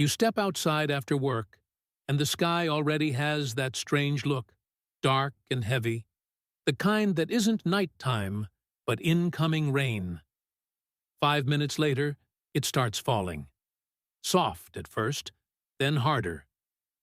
You step outside after work, and the sky already has that strange look, dark and heavy, the kind that isn't nighttime, but incoming rain. 5 minutes later, it starts falling. Soft at first, then harder.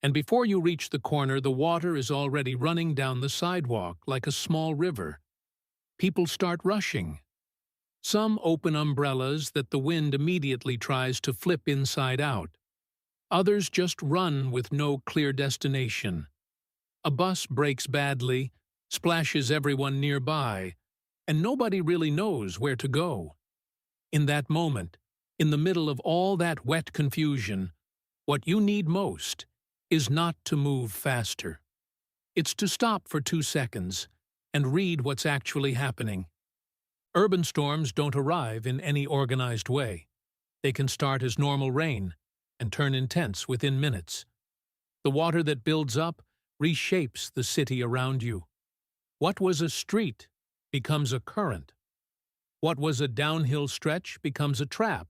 And before you reach the corner, the water is already running down the sidewalk like a small river. People start rushing. Some open umbrellas that the wind immediately tries to flip inside out. Others just run with no clear destination. A bus brakes badly, splashes everyone nearby, and nobody really knows where to go. In that moment, in the middle of all that wet confusion, what you need most is not to move faster. It's to stop for 2 seconds and read what's actually happening. Urban storms don't arrive in any organized way. They can start as normal rain and turn intense within minutes. The water that builds up reshapes the city around you. What was a street becomes a current. What was a downhill stretch becomes a trap.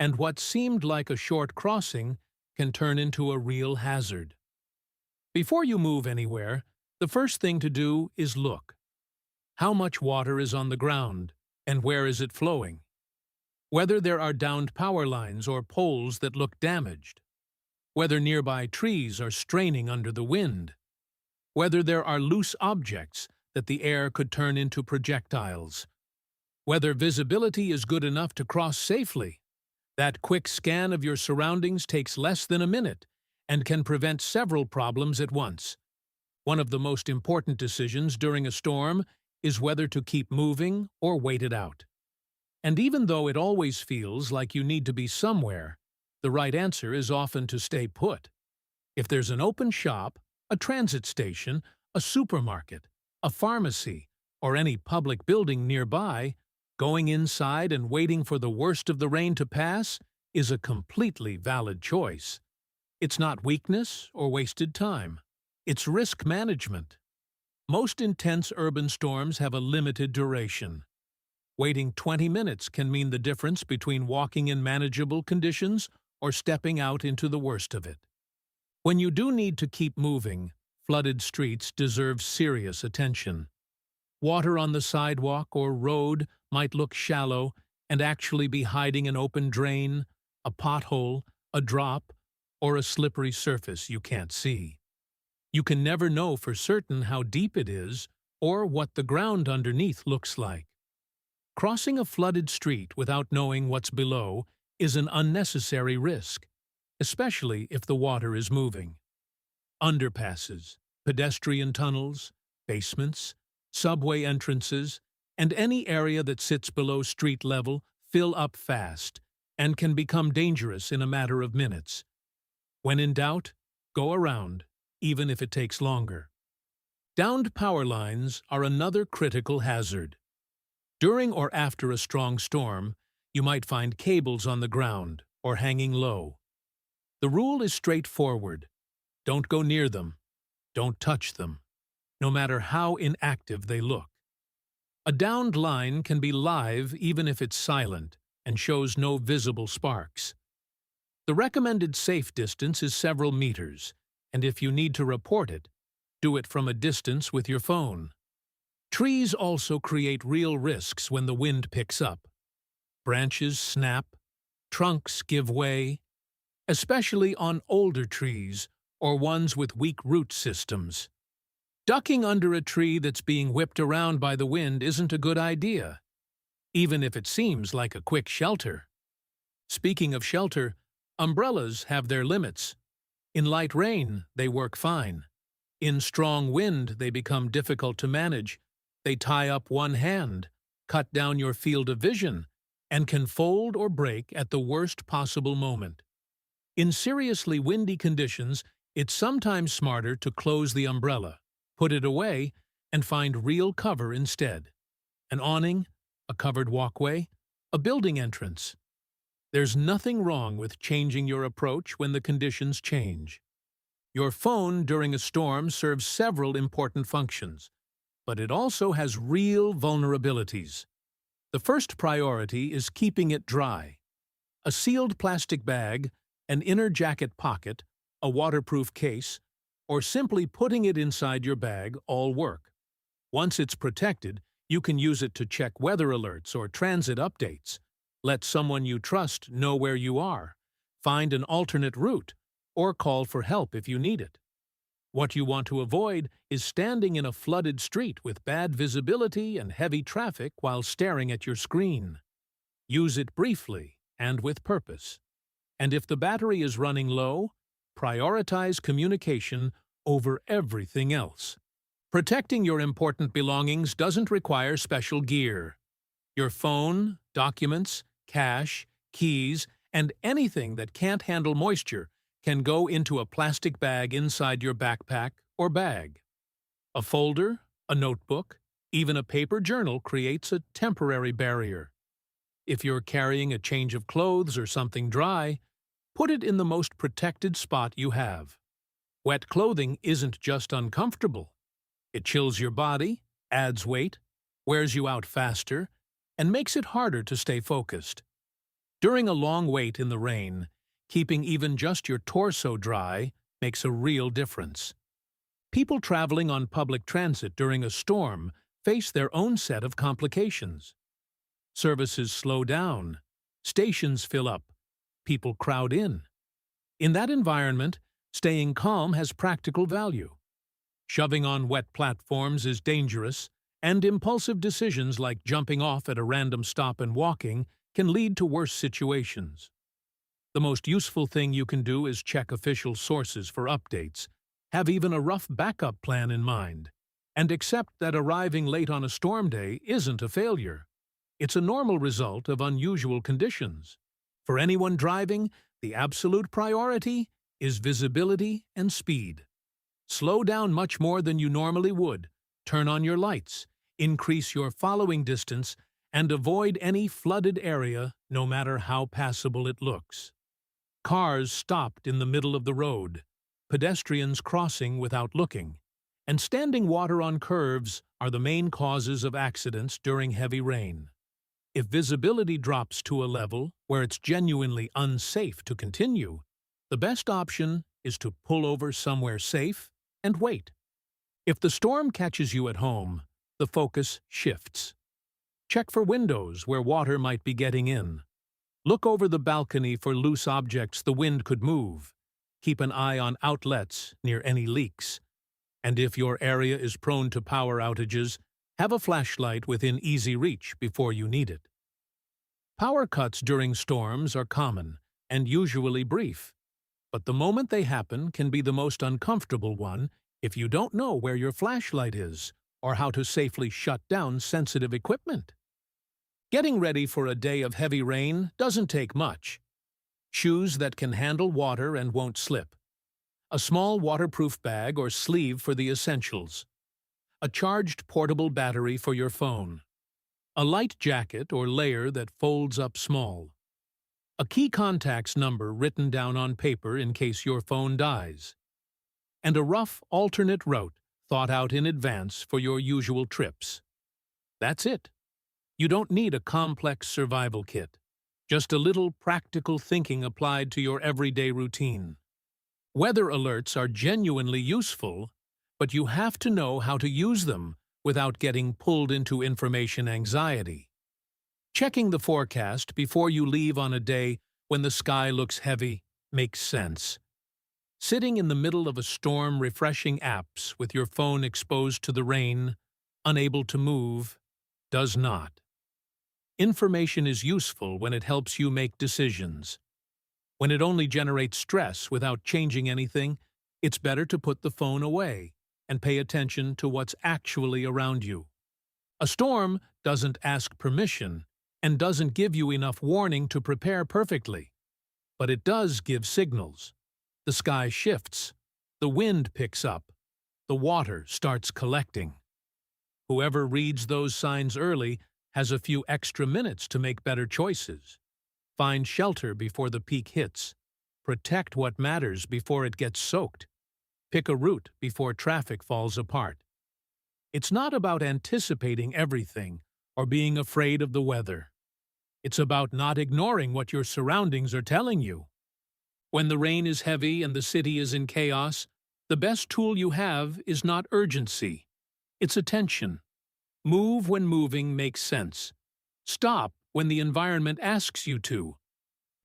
And what seemed like a short crossing can turn into a real hazard. Before you move anywhere, the first thing to do is look. How much water is on the ground, and where is it flowing? Whether there are downed power lines or poles that look damaged. Whether nearby trees are straining under the wind. Whether there are loose objects that the air could turn into projectiles. Whether visibility is good enough to cross safely. That quick scan of your surroundings takes less than a minute and can prevent several problems at once. One of the most important decisions during a storm is whether to keep moving or wait it out. And even though it always feels like you need to be somewhere, the right answer is often to stay put. If there's an open shop, a transit station, a supermarket, a pharmacy, or any public building nearby, going inside and waiting for the worst of the rain to pass is a completely valid choice. It's not weakness or wasted time. It's risk management. Most intense urban storms have a limited duration. Waiting 20 minutes can mean the difference between walking in manageable conditions or stepping out into the worst of it. When you do need to keep moving, flooded streets deserve serious attention. Water on the sidewalk or road might look shallow and actually be hiding an open drain, a pothole, a drop, or a slippery surface you can't see. You can never know for certain how deep it is or what the ground underneath looks like. Crossing a flooded street without knowing what's below is an unnecessary risk, especially if the water is moving. Underpasses, pedestrian tunnels, basements, subway entrances, and any area that sits below street level fill up fast and can become dangerous in a matter of minutes. When in doubt, go around, even if it takes longer. Downed power lines are another critical hazard. During or after a strong storm, you might find cables on the ground or hanging low. The rule is straightforward. Don't go near them. Don't touch them, no matter how inactive they look. A downed line can be live even if it's silent and shows no visible sparks. The recommended safe distance is several meters, and if you need to report it, do it from a distance with your phone. Trees also create real risks when the wind picks up. Branches snap, trunks give way, especially on older trees or ones with weak root systems. Ducking under a tree that's being whipped around by the wind isn't a good idea, even if it seems like a quick shelter. Speaking of shelter, umbrellas have their limits. In light rain, they work fine. In strong wind, they become difficult to manage. They tie up one hand, cut down your field of vision, and can fold or break at the worst possible moment. In seriously windy conditions, it's sometimes smarter to close the umbrella, put it away, and find real cover instead. An awning, a covered walkway, a building entrance. There's nothing wrong with changing your approach when the conditions change. Your phone during a storm serves several important functions, but it also has real vulnerabilities. The first priority is keeping it dry. A sealed plastic bag, An inner jacket pocket, a waterproof case, or simply putting it inside your bag all work. Once it's protected, you can use it to check weather alerts or transit updates. Let someone you trust know where you are, find an alternate route, or call for help if you need it. What you want to avoid is standing in a flooded street with bad visibility and heavy traffic while staring at your screen. Use it briefly and with purpose. And if the battery is running low, prioritize communication over everything else. Protecting your important belongings doesn't require special gear. Your phone, documents, cash, keys, and anything that can't handle moisture can go into a plastic bag inside your backpack or bag. A folder, a notebook, even a paper journal creates a temporary barrier. If you're carrying a change of clothes or something dry, put it in the most protected spot you have. Wet clothing isn't just uncomfortable. It chills your body, adds weight, wears you out faster, and makes it harder to stay focused. During a long wait in the rain, keeping even just your torso dry makes a real difference. People traveling on public transit during a storm face their own set of complications. Services slow down, stations fill up, people crowd in. In that environment, staying calm has practical value. Shoving on wet platforms is dangerous, and impulsive decisions like jumping off at a random stop and walking can lead to worse situations. The most useful thing you can do is check official sources for updates, have even a rough backup plan in mind, and accept that arriving late on a storm day isn't a failure. It's a normal result of unusual conditions. For anyone driving, the absolute priority is visibility and speed. Slow down much more than you normally would, turn on your lights, increase your following distance, and avoid any flooded area, no matter how passable it looks. Cars stopped in the middle of the road, pedestrians crossing without looking, and standing water on curves are the main causes of accidents during heavy rain. If visibility drops to a level where it's genuinely unsafe to continue, the best option is to pull over somewhere safe and wait. If the storm catches you at home, the focus shifts. Check for windows where water might be getting in. Look over the balcony for loose objects the wind could move. Keep an eye on outlets near any leaks. And if your area is prone to power outages, have a flashlight within easy reach before you need it. Power cuts during storms are common and usually brief, but the moment they happen can be the most uncomfortable one if you don't know where your flashlight is or how to safely shut down sensitive equipment. Getting ready for a day of heavy rain doesn't take much. Shoes that can handle water and won't slip. A small waterproof bag or sleeve for the essentials. A charged portable battery for your phone. A light jacket or layer that folds up small. A key contacts number written down on paper in case your phone dies. And a rough alternate route thought out in advance for your usual trips. That's it. You don't need a complex survival kit. Just a little practical thinking applied to your everyday routine. Weather alerts are genuinely useful, but you have to know how to use them without getting pulled into information anxiety. Checking the forecast before you leave on a day when the sky looks heavy makes sense. Sitting in the middle of a storm refreshing apps with your phone exposed to the rain, unable to move, does not. Information is useful when it helps you make decisions. When it only generates stress without changing anything, it's better to put the phone away and pay attention to what's actually around you. A storm doesn't ask permission and doesn't give you enough warning to prepare perfectly. But it does give signals. The sky shifts, the wind picks up, the water starts collecting. Whoever reads those signs early has a few extra minutes to make better choices. Find shelter before the peak hits. Protect what matters before it gets soaked. Pick a route before traffic falls apart. It's not about anticipating everything or being afraid of the weather. It's about not ignoring what your surroundings are telling you. When the rain is heavy and the city is in chaos, the best tool you have is not urgency. It's attention. Move when moving makes sense. Stop when the environment asks you to.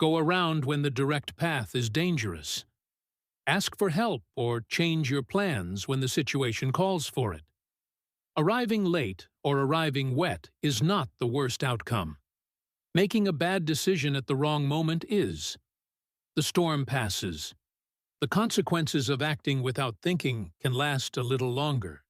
Go around when the direct path is dangerous. Ask for help or change your plans when the situation calls for it. Arriving late or arriving wet is not the worst outcome. Making a bad decision at the wrong moment is. The storm passes. The consequences of acting without thinking can last a little longer.